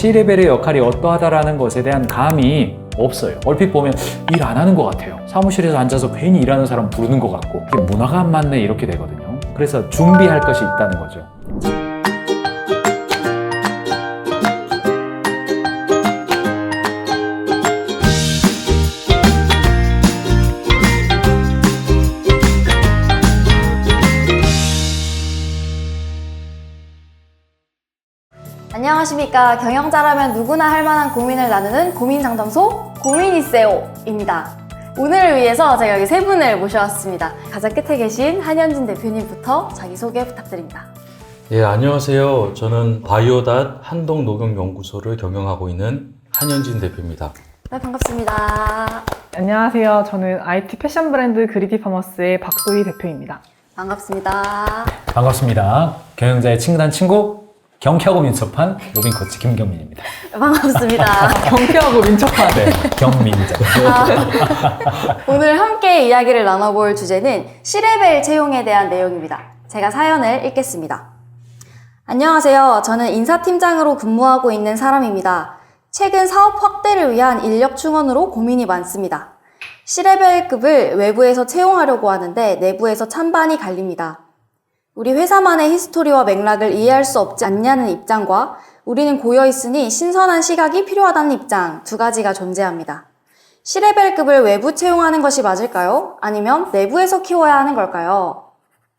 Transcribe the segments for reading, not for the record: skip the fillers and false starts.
C레벨의 역할이 어떠하다라는 것에 대한 감이 없어요. 얼핏 보면 일 안 하는 것 같아요. 사무실에서 앉아서 괜히 일하는 사람 부르는 것 같고 이게 문화가 안 맞네 이렇게 되거든요. 그래서 준비할 것이 있다는 거죠. 안녕하십니까. 경영자라면 누구나 할 만한 고민을 나누는 고민상담소 고민이세요입니다. 오늘을 위해서 제가 여기 세 분을 모셔왔습니다. 가장 끝에 계신 한현진 대표님부터 자기소개 부탁드립니다. 예, 안녕하세요. 저는 바이오닷 한동녹용연구소를 경영하고 있는 한현진 대표입니다. 네, 반갑습니다. 안녕하세요. 저는 IT 패션 브랜드 그리티 파머스의 박소희 대표입니다. 반갑습니다. 반갑습니다. 경영자의 친근한 친구 경쾌하고 민첩한 로빈 코치 김경민입니다. 반갑습니다. 경쾌하고 민첩한. 네, 경민자. 오늘 함께 이야기를 나눠볼 주제는 C레벨 채용에 대한 내용입니다. 제가 사연을 읽겠습니다. 안녕하세요. 저는 인사팀장으로 근무하고 있는 사람입니다. 최근 사업 확대를 위한 인력 충원으로 고민이 많습니다. C레벨급을 외부에서 채용하려고 하는데 내부에서 찬반이 갈립니다. 우리 회사만의 히스토리와 맥락을 이해할 수 없지 않냐는 입장과 우리는 고여있으니 신선한 시각이 필요하다는 입장 두 가지가 존재합니다. C레벨급을 외부 채용하는 것이 맞을까요? 아니면 내부에서 키워야 하는 걸까요?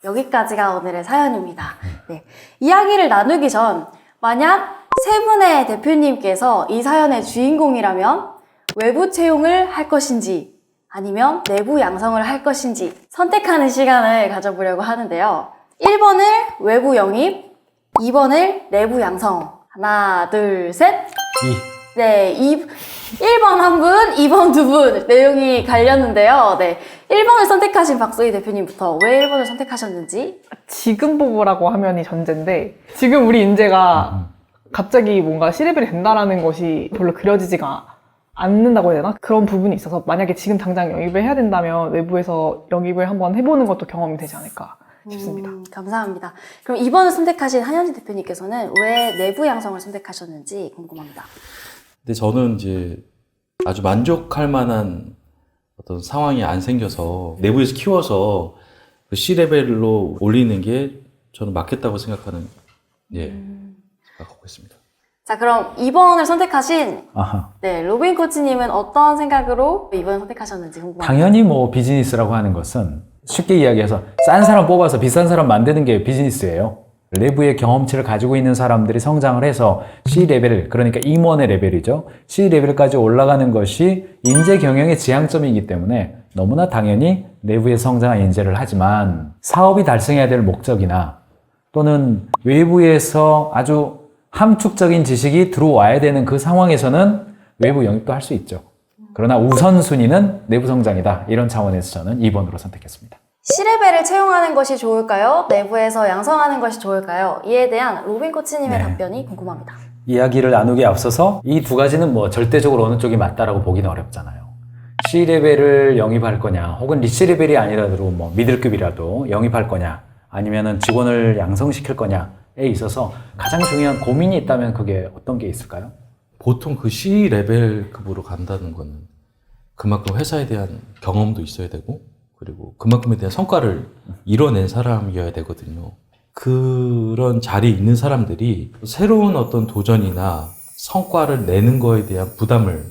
여기까지가 오늘의 사연입니다. 네. 이야기를 나누기 전 만약 세 분의 대표님께서 이 사연의 주인공이라면 외부 채용을 할 것인지 아니면 내부 양성을 할 것인지 선택하는 시간을 가져보려고 하는데요. 1번을 외부 영입, 2번을 내부 양성. 하나, 둘, 셋. 2. 네, 1번 한 분, 2번 두 분. 내용이 갈렸는데요. 네. 1번을 선택하신 박소희 대표님부터 왜 1번을 선택하셨는지. 지금 보고라고 하면이 전제인데 지금 우리 인재가 갑자기 뭔가 C레벨이 된다라는 것이 별로 그려지지가 않는다고 해야 되나? 그런 부분이 있어서 만약에 지금 당장 영입을 해야 된다면 외부에서 영입을 한번 해보는 것도 경험이 되지 않을까 싶습니다. 감사합니다. 그럼 2번을 선택하신 한현진 대표님께서는 왜 내부 양성을 선택하셨는지 궁금합니다. 근데 저는 이제 아주 만족할 만한 어떤 상황이 안 생겨서 내부에서 키워서 그 C레벨로 올리는 게 저는 맞겠다고 생각하는, 생각하고 있습니다. 자, 그럼 2번을 선택하신 아하. 네, 로빈 코치님은 어떤 생각으로 2번을 선택하셨는지 궁금합니다. 당연히 뭐 비즈니스라고 하는 것은 쉽게 이야기해서 싼 사람 뽑아서 비싼 사람 만드는 게 비즈니스예요. 내부의 경험치를 가지고 있는 사람들이 성장을 해서 C레벨, 그러니까 임원의 레벨이죠. C레벨까지 올라가는 것이 인재 경영의 지향점이기 때문에 너무나 당연히 내부에 성장한 인재를 하지만 사업이 달성해야 될 목적이나 또는 외부에서 아주 함축적인 지식이 들어와야 되는 그 상황에서는 외부 영입도 할 수 있죠. 그러나 우선순위는 내부 성장이다. 이런 차원에서 저는 2번으로 선택했습니다. C레벨을 채용하는 것이 좋을까요? 내부에서 양성하는 것이 좋을까요? 이에 대한 로빈 코치님의 네. 답변이 궁금합니다. 이야기를 나누기에 앞서서 이 두 가지는 뭐 절대적으로 어느 쪽이 맞다라고 보기는 어렵잖아요. C레벨을 영입할 거냐, 혹은 C레벨이 아니라도 뭐 미들급이라도 영입할 거냐, 아니면은 직원을 양성시킬 거냐에 있어서 가장 중요한 고민이 있다면 그게 어떤 게 있을까요? 보통 그 C레벨급으로 간다는 거는 그만큼 회사에 대한 경험도 있어야 되고 그리고 그만큼에 대한 성과를 이뤄낸 사람이어야 되거든요. 그런 자리에 있는 사람들이 새로운 어떤 도전이나 성과를 내는 거에 대한 부담을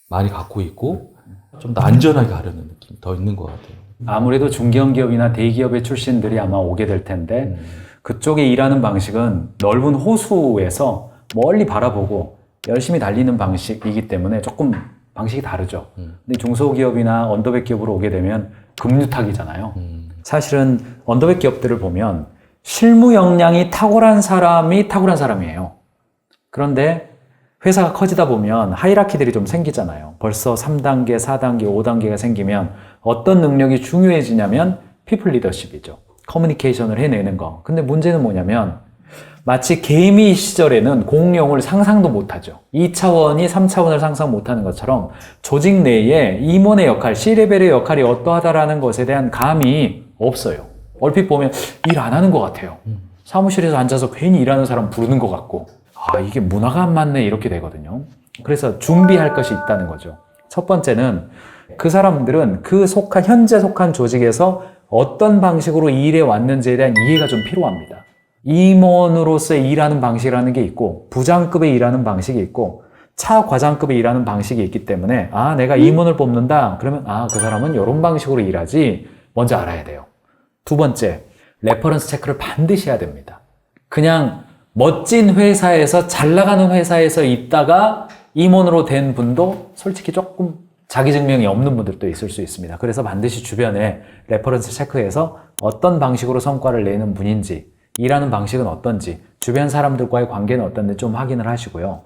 많이 갖고 있고 좀 더 안전하게 가려는 느낌이 더 있는 것 같아요. 아무래도 중견기업이나 대기업의 출신들이 아마 오게 될 텐데 그쪽에 일하는 방식은 넓은 호수에서 멀리 바라보고 열심히 달리는 방식이기 때문에 조금 방식이 다르죠. 근데 중소기업이나 언더백 기업으로 오게 되면 금류탁이잖아요. 사실은 언더백 기업들을 보면 실무 역량이 탁월한 사람이 탁월한 사람이에요. 그런데 회사가 커지다 보면 하이라키들이 좀 생기잖아요. 벌써 3단계, 4단계, 5단계가 생기면 어떤 능력이 중요해지냐면 피플 리더십이죠. 커뮤니케이션을 해내는 거. 근데 문제는 뭐냐면 마치 개미 시절에는 공룡을 상상도 못하죠. 2차원이 3차원을 상상 못하는 것처럼 조직 내에 임원의 역할, C레벨의 역할이 어떠하다라는 것에 대한 감이 없어요. 얼핏 보면 일 안 하는 것 같아요. 사무실에서 앉아서 괜히 일하는 사람 부르는 것 같고 이게 문화가 안 맞네 이렇게 되거든요. 그래서 준비할 것이 있다는 거죠. 첫 번째는 그 사람들은 현재 속한 조직에서 어떤 방식으로 일해 왔는지에 대한 이해가 좀 필요합니다. 임원으로서의 일하는 방식이라는 게 있고, 부장급의 일하는 방식이 있고, 차과장급의 일하는 방식이 있기 때문에, 내가 임원을 뽑는다? 그러면, 그 사람은 이런 방식으로 일하지, 먼저 알아야 돼요. 두 번째, 레퍼런스 체크를 반드시 해야 됩니다. 그냥 멋진 회사에서, 잘 나가는 회사에서 있다가 임원으로 된 분도 솔직히 조금 자기 증명이 없는 분들도 있을 수 있습니다. 그래서 반드시 주변에 레퍼런스 체크해서 어떤 방식으로 성과를 내는 분인지, 일하는 방식은 어떤지, 주변 사람들과의 관계는 어떤지 좀 확인을 하시고요.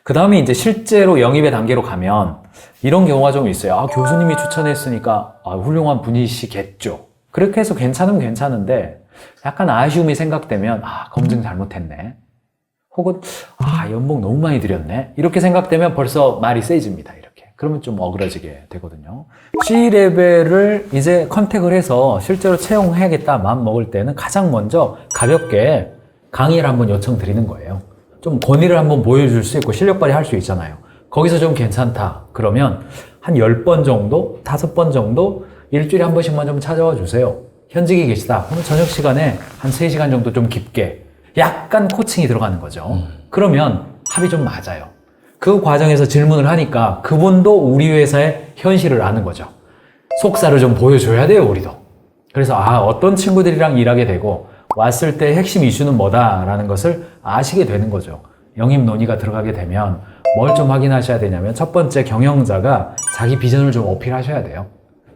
그 다음에 이제 실제로 영입의 단계로 가면 이런 경우가 좀 있어요. 교수님이 추천했으니까 훌륭한 분이시겠죠. 그렇게 해서 괜찮으면 괜찮은데 약간 아쉬움이 생각되면 검증 잘못했네. 혹은 연봉 너무 많이 드렸네. 이렇게 생각되면 벌써 말이 세집니다. 이렇게. 그러면 좀 어그러지게 되거든요. C레벨을 이제 컨택을 해서 실제로 채용해야겠다 마음 먹을 때는 가장 먼저 가볍게 강의를 한번 요청드리는 거예요. 좀 권위를 한번 보여줄 수 있고 실력 발휘할 수 있잖아요. 거기서 좀 괜찮다. 그러면 한 10번 정도, 5번 정도 일주일에 한 번씩만 좀 찾아와 주세요. 현직에 계시다. 그럼 저녁 시간에 한 3시간 정도 좀 깊게 약간 코칭이 들어가는 거죠. 그러면 합이 좀 맞아요. 그 과정에서 질문을 하니까 그분도 우리 회사의 현실을 아는 거죠. 속살을 좀 보여줘야 돼요, 우리도. 그래서 어떤 친구들이랑 일하게 되고 왔을 때 핵심 이슈는 뭐다라는 것을 아시게 되는 거죠. 영입 논의가 들어가게 되면 뭘 좀 확인하셔야 되냐면 첫 번째, 경영자가 자기 비전을 좀 어필하셔야 돼요.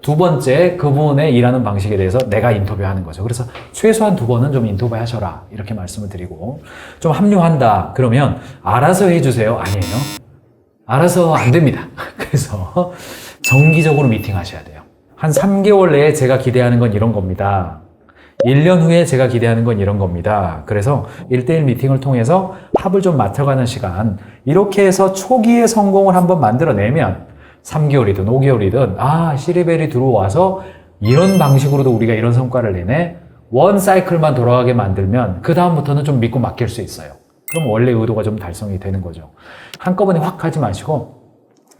두 번째, 그분의 일하는 방식에 대해서 내가 인터뷰하는 거죠. 그래서 최소한 2번은 좀 인터뷰 하셔라 이렇게 말씀을 드리고, 좀 합류한다 그러면 알아서 해주세요. 아니에요. 알아서 안 됩니다. 그래서 정기적으로 미팅 하셔야 돼요. 한 3개월 내에 제가 기대하는 건 이런 겁니다. 1년 후에 제가 기대하는 건 이런 겁니다. 그래서 1대1 미팅을 통해서 합을 좀 맞춰가는 시간, 이렇게 해서 초기에 성공을 한번 만들어내면 3개월이든 5개월이든 C레벨이 들어와서 이런 방식으로도 우리가 이런 성과를 내네, 원 사이클만 돌아가게 만들면 그 다음부터는 좀 믿고 맡길 수 있어요. 그럼 원래 의도가 좀 달성이 되는 거죠. 한꺼번에 확 하지 마시고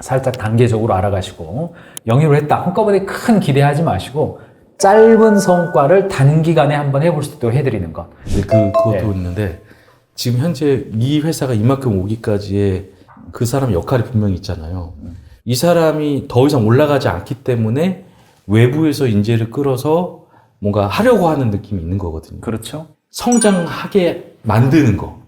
살짝 단계적으로 알아가시고, 영입을 했다 한꺼번에 큰 기대하지 마시고 짧은 성과를 단기간에 한번 해볼 수 있도록 해드리는 것. 그것도 있는데, 지금 현재 이 회사가 이만큼 오기까지의 그 사람 역할이 분명히 있잖아요. 이 사람이 더 이상 올라가지 않기 때문에 외부에서 인재를 끌어서 뭔가 하려고 하는 느낌이 있는 거거든요. 그렇죠. 성장하게 만드는 거.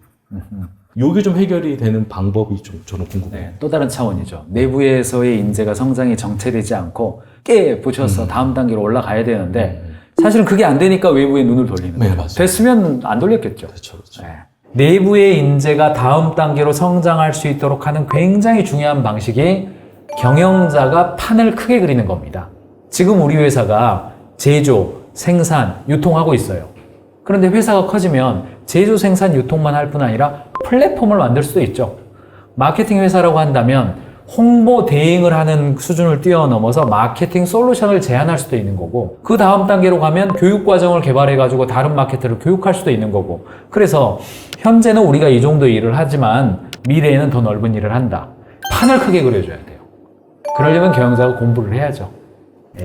요게 좀 해결이 되는 방법이 좀 저는 궁금해요. 또 다른 차원이죠. 내부에서의 인재가 성장이 정체되지 않고 깨 부셔서 다음 단계로 올라가야 되는데 사실은 그게 안 되니까 외부에 눈을 돌리는 거예요. 맞아요. 됐으면 안 돌렸겠죠. 그렇죠. 내부의 인재가 다음 단계로 성장할 수 있도록 하는 굉장히 중요한 방식이 경영자가 판을 크게 그리는 겁니다. 지금 우리 회사가 제조, 생산, 유통하고 있어요. 그런데 회사가 커지면 제조, 생산, 유통만 할 뿐 아니라 플랫폼을 만들 수도 있죠. 마케팅 회사라고 한다면 홍보 대행을 하는 수준을 뛰어넘어서 마케팅 솔루션을 제안할 수도 있는 거고, 그 다음 단계로 가면 교육 과정을 개발해가지고 다른 마케터를 교육할 수도 있는 거고, 그래서 현재는 우리가 이 정도 일을 하지만 미래에는 더 넓은 일을 한다. 판을 크게 그려줘야 돼요. 그러려면 경영자가 공부를 해야죠.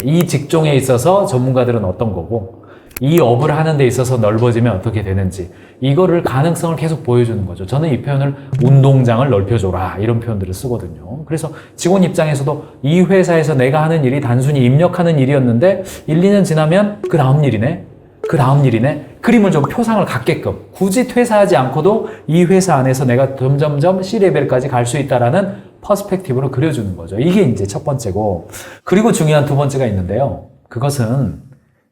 이 직종에 있어서 전문가들은 어떤 거고, 이 업을 하는 데 있어서 넓어지면 어떻게 되는지, 이거를 가능성을 계속 보여주는 거죠. 저는 이 표현을 운동장을 넓혀줘라 이런 표현들을 쓰거든요. 그래서 직원 입장에서도 이 회사에서 내가 하는 일이 단순히 입력하는 일이었는데 1, 2년 지나면 그 다음 일이네, 그 다음 일이네, 그림을 좀 표상을 갖게끔, 굳이 퇴사하지 않고도 이 회사 안에서 내가 점점점 C레벨까지 갈 수 있다라는 퍼스펙티브로 그려주는 거죠. 이게 이제 첫 번째고, 그리고 중요한 두 번째가 있는데요. 그것은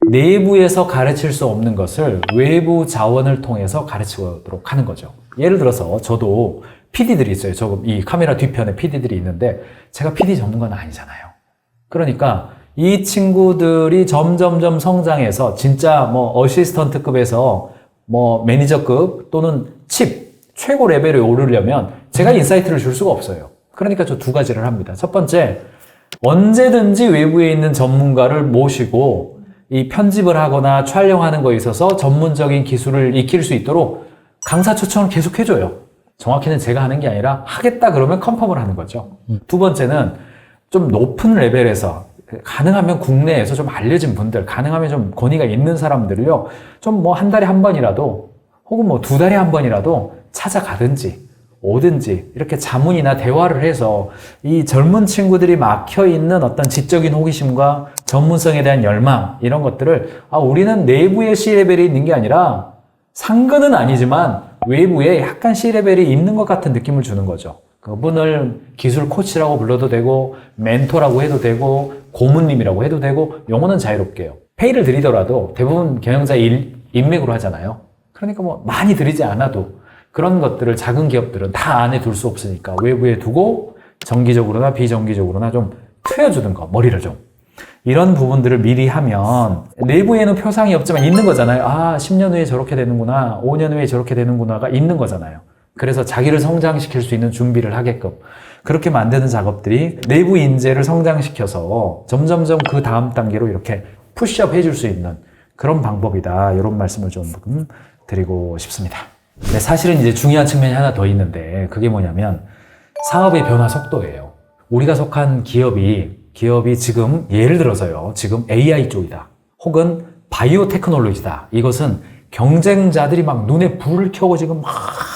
내부에서 가르칠 수 없는 것을 외부 자원을 통해서 가르치도록 하는 거죠. 예를 들어서 저도 PD들이 있어요. 저 이 카메라 뒤편에 PD들이 있는데 제가 PD 전문가는 아니잖아요. 그러니까 이 친구들이 점점점 성장해서 진짜 뭐 어시스턴트급에서 뭐 매니저급 또는 칩 최고 레벨에 오르려면 제가 인사이트를 줄 수가 없어요. 그러니까 저 두 가지를 합니다. 첫 번째, 언제든지 외부에 있는 전문가를 모시고 이 편집을 하거나 촬영하는 거에 있어서 전문적인 기술을 익힐 수 있도록 강사 초청을 계속 해줘요. 정확히는 제가 하는 게 아니라 하겠다 그러면 컨펌을 하는 거죠. 두 번째는 좀 높은 레벨에서 가능하면 국내에서 좀 알려진 분들, 가능하면 좀 권위가 있는 사람들을요, 좀 뭐 한 달에 한 번이라도 혹은 뭐 두 달에 한 번이라도 찾아가든지 오든지 이렇게 자문이나 대화를 해서 이 젊은 친구들이 막혀있는 어떤 지적인 호기심과 전문성에 대한 열망 이런 것들을 우리는 내부에 C레벨이 있는 게 아니라 상근은 아니지만 외부에 약간 C레벨이 있는 것 같은 느낌을 주는 거죠. 그분을 기술 코치라고 불러도 되고 멘토라고 해도 되고 고문님이라고 해도 되고 용어는 자유롭게요. 페이를 드리더라도 대부분 경영자 인맥으로 하잖아요. 그러니까 뭐 많이 드리지 않아도 그런 것들을 작은 기업들은 다 안에 둘 수 없으니까 외부에 두고 정기적으로나 비정기적으로나 좀 트여주는 거, 머리를 좀. 이런 부분들을 미리 하면 내부에는 표상이 없지만 있는 거잖아요. 10년 후에 저렇게 되는구나, 5년 후에 저렇게 되는구나가 있는 거잖아요. 그래서 자기를 성장시킬 수 있는 준비를 하게끔 그렇게 만드는 작업들이 내부 인재를 성장시켜서 점점점 그 다음 단계로 이렇게 푸시업 해줄 수 있는 그런 방법이다. 이런 말씀을 좀 드리고 싶습니다. 근데 사실은 이제 중요한 측면이 하나 더 있는데 그게 뭐냐면 사업의 변화 속도예요. 우리가 속한 기업이 지금 예를 들어서요. 지금 AI 쪽이다. 혹은 바이오 테크놀로지다. 이것은 경쟁자들이 막 눈에 불을 켜고 지금 막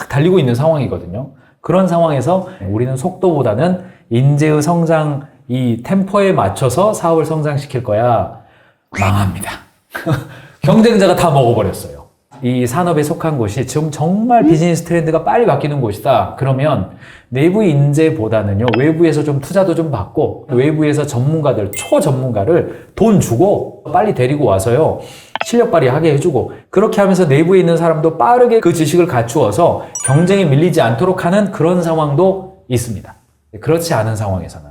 달리고 있는 상황이거든요. 그런 상황에서 우리는 속도보다는 인재의 성장 이 템포에 맞춰서 사업을 성장시킬 거야. 망합니다. 경쟁자가 다 먹어버렸어요. 이 산업에 속한 곳이 지금 정말 비즈니스 트렌드가 빨리 바뀌는 곳이다. 그러면 내부 인재보다는요, 외부에서 좀 투자도 좀 받고, 외부에서 전문가들, 초전문가를 돈 주고 빨리 데리고 와서요, 실력 발휘하게 해주고, 그렇게 하면서 내부에 있는 사람도 빠르게 그 지식을 갖추어서 경쟁에 밀리지 않도록 하는 그런 상황도 있습니다. 그렇지 않은 상황에서는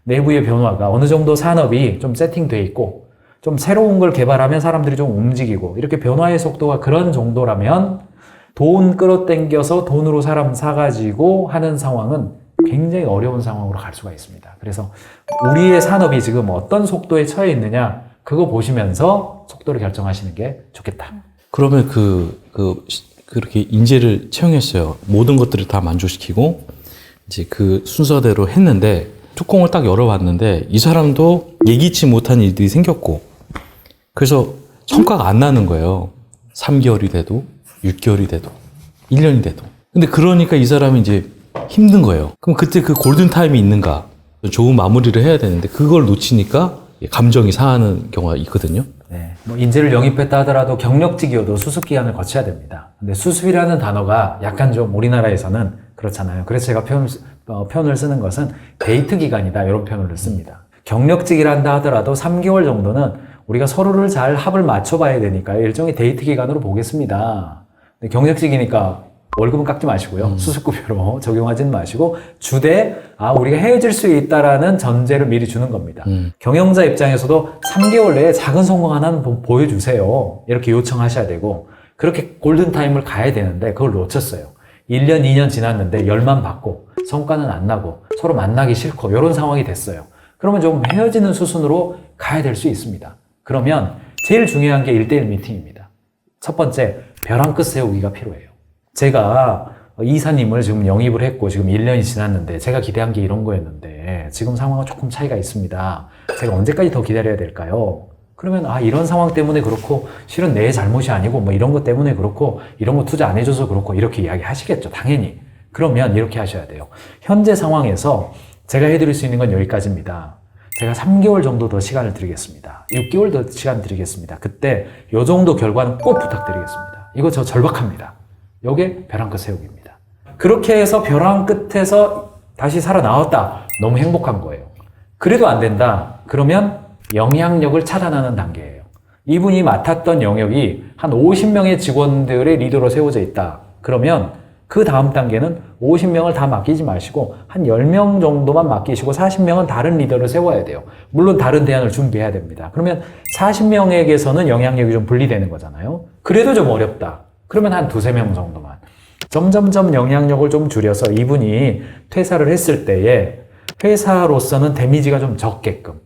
내부의 변화가 어느 정도 산업이 좀 세팅돼 있고, 좀 새로운 걸 개발하면 사람들이 좀 움직이고 이렇게 변화의 속도가 그런 정도라면 돈 끌어당겨서 돈으로 사람 사가지고 하는 상황은 굉장히 어려운 상황으로 갈 수가 있습니다. 그래서 우리의 산업이 지금 어떤 속도에 처해 있느냐 그거 보시면서 속도를 결정하시는 게 좋겠다. 그러면 그렇게 인재를 채용했어요. 모든 것들을 다 만족시키고 이제 그 순서대로 했는데 뚜껑을 딱 열어봤는데 이 사람도 예기치 못한 일들이 생겼고 그래서 성과가 안 나는 거예요. 3개월이 돼도 6개월이 돼도 1년이 돼도. 근데 그러니까 이 사람이 이제 힘든 거예요. 그럼 그때 그 골든타임이 있는가? 좋은 마무리를 해야 되는데 그걸 놓치니까 감정이 상하는 경우가 있거든요. 네, 뭐 인재를 영입했다 하더라도 경력직이어도 수습기간을 거쳐야 됩니다. 근데 수습이라는 단어가 약간 좀 우리나라에서는 그렇잖아요. 그래서 제가 표현을 쓰는 것은 데이트 기간이다 이런 표현을 씁니다. 경력직이란다 하더라도 3개월 정도는 우리가 서로를 잘 합을 맞춰봐야 되니까 일종의 데이트 기간으로 보겠습니다. 근데 경력직이니까 월급은 깎지 마시고요. 수습급여로 적용하지는 마시고 주되 우리가 헤어질 수 있다라는 전제를 미리 주는 겁니다. 경영자 입장에서도 3개월 내에 작은 성공 하나는 보여주세요. 이렇게 요청하셔야 되고 그렇게 골든타임을 가야 되는데 그걸 놓쳤어요. 1년, 2년 지났는데 열만 받고 성과는 안 나고 서로 만나기 싫고 이런 상황이 됐어요. 그러면 좀 헤어지는 수순으로 가야 될 수 있습니다. 그러면 제일 중요한 게 1대1 미팅입니다. 첫 번째, 벼랑 끝 세우기가 필요해요. 제가 이사님을 지금 영입을 했고 지금 1년이 지났는데 제가 기대한 게 이런 거였는데 지금 상황은 조금 차이가 있습니다. 제가 언제까지 더 기다려야 될까요? 그러면 이런 상황 때문에 그렇고 실은 내 잘못이 아니고 뭐 이런 것 때문에 그렇고 이런 거 투자 안 해줘서 그렇고 이렇게 이야기 하시겠죠. 당연히. 그러면 이렇게 하셔야 돼요. 현재 상황에서 제가 해드릴 수 있는 건 여기까지입니다. 제가 3개월 정도 더 시간을 드리겠습니다. 6개월 더 시간 드리겠습니다. 그때 요 정도 결과는 꼭 부탁드리겠습니다. 이거 저 절박합니다. 요게 벼랑 끝 세우기입니다. 그렇게 해서 벼랑 끝에서 다시 살아나왔다. 너무 행복한 거예요. 그래도 안 된다. 그러면 영향력을 차단하는 단계예요. 이분이 맡았던 영역이 한 50명의 직원들의 리더로 세워져 있다. 그러면 그 다음 단계는 50명을 다 맡기지 마시고 한 10명 정도만 맡기시고 40명은 다른 리더를 세워야 돼요. 물론 다른 대안을 준비해야 됩니다. 그러면 40명에게서는 영향력이 좀 분리되는 거잖아요. 그래도 좀 어렵다. 그러면 한 2-3명 정도만. 점점점 영향력을 좀 줄여서 이분이 퇴사를 했을 때에 회사로서는 데미지가 좀 적게끔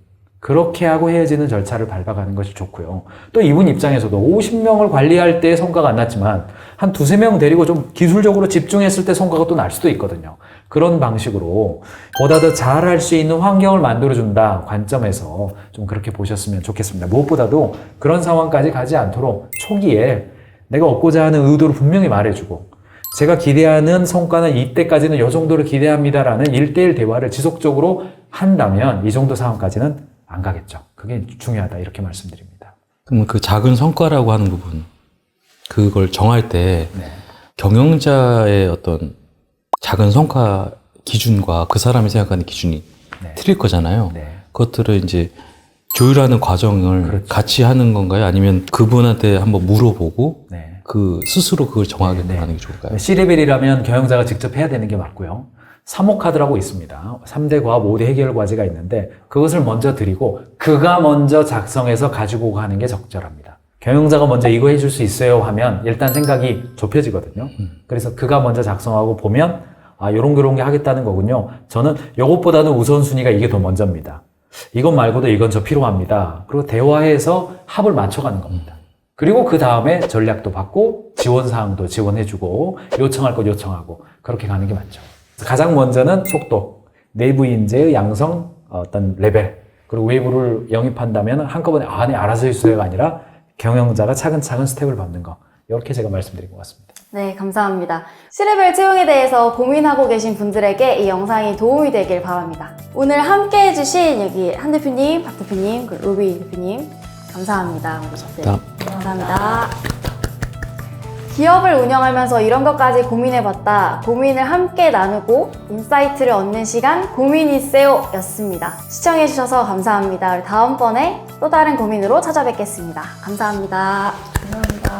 그렇게 하고 헤어지는 절차를 밟아가는 것이 좋고요. 또 이분 입장에서도 50명을 관리할 때 성과가 안 났지만 한 두세 명 데리고 좀 기술적으로 집중했을 때 성과가 또 날 수도 있거든요. 그런 방식으로 보다 더 잘할 수 있는 환경을 만들어준다 관점에서 좀 그렇게 보셨으면 좋겠습니다. 무엇보다도 그런 상황까지 가지 않도록 초기에 내가 얻고자 하는 의도를 분명히 말해주고 제가 기대하는 성과는 이때까지는 이 정도를 기대합니다라는 1대1 대화를 지속적으로 한다면 이 정도 상황까지는 안 가겠죠. 그게 중요하다 이렇게 말씀드립니다. 그럼 그 작은 성과라고 하는 부분, 그걸 정할 때 네. 경영자의 어떤 작은 성과 기준과 그 사람이 생각하는 기준이 네. 틀릴 거잖아요. 네. 그것들을 이제 조율하는 과정을 그렇죠. 같이 하는 건가요? 아니면 그분한테 한번 물어보고 네. 그 스스로 그걸 정하겠다는 네, 네. 게 좋을까요? C레벨이라면 경영자가 직접 해야 되는 게 맞고요. 3호 카드라고 있습니다. 3대 과업, 5대 해결 과제가 있는데 그것을 먼저 드리고 그가 먼저 작성해서 가지고 가는 게 적절합니다. 경영자가 먼저 이거 해줄 수 있어요 하면 일단 생각이 좁혀지거든요. 그래서 그가 먼저 작성하고 보면 아, 요런 게 하겠다는 거군요. 저는 요것보다는 우선순위가 이게 더 먼저입니다. 이것 말고도 이건 저 필요합니다. 그리고 대화해서 합을 맞춰가는 겁니다. 그리고 그 다음에 전략도 받고 지원사항도 지원해주고 요청할 것 요청하고 그렇게 가는 게 맞죠. 가장 먼저는 속도, 내부 인재의 양성, 어떤 레벨, 그리고 외부를 영입한다면 한꺼번에 네, 알아서 해주세요가 아니라 경영자가 차근차근 스텝을 밟는 거. 이렇게 제가 말씀드린 것 같습니다. 네, 감사합니다. C레벨 채용에 대해서 고민하고 계신 분들에게 이 영상이 도움이 되길 바랍니다. 오늘 함께 해주신 여기 한 대표님, 박 대표님, 그리고 로비 대표님 감사합니다. 감사합니다. 기업을 운영하면서 이런 것까지 고민해봤다. 고민을 함께 나누고 인사이트를 얻는 시간 고민이세요 였습니다. 시청해주셔서 감사합니다. 다음번에 또 다른 고민으로 찾아뵙겠습니다. 감사합니다. 감사합니다.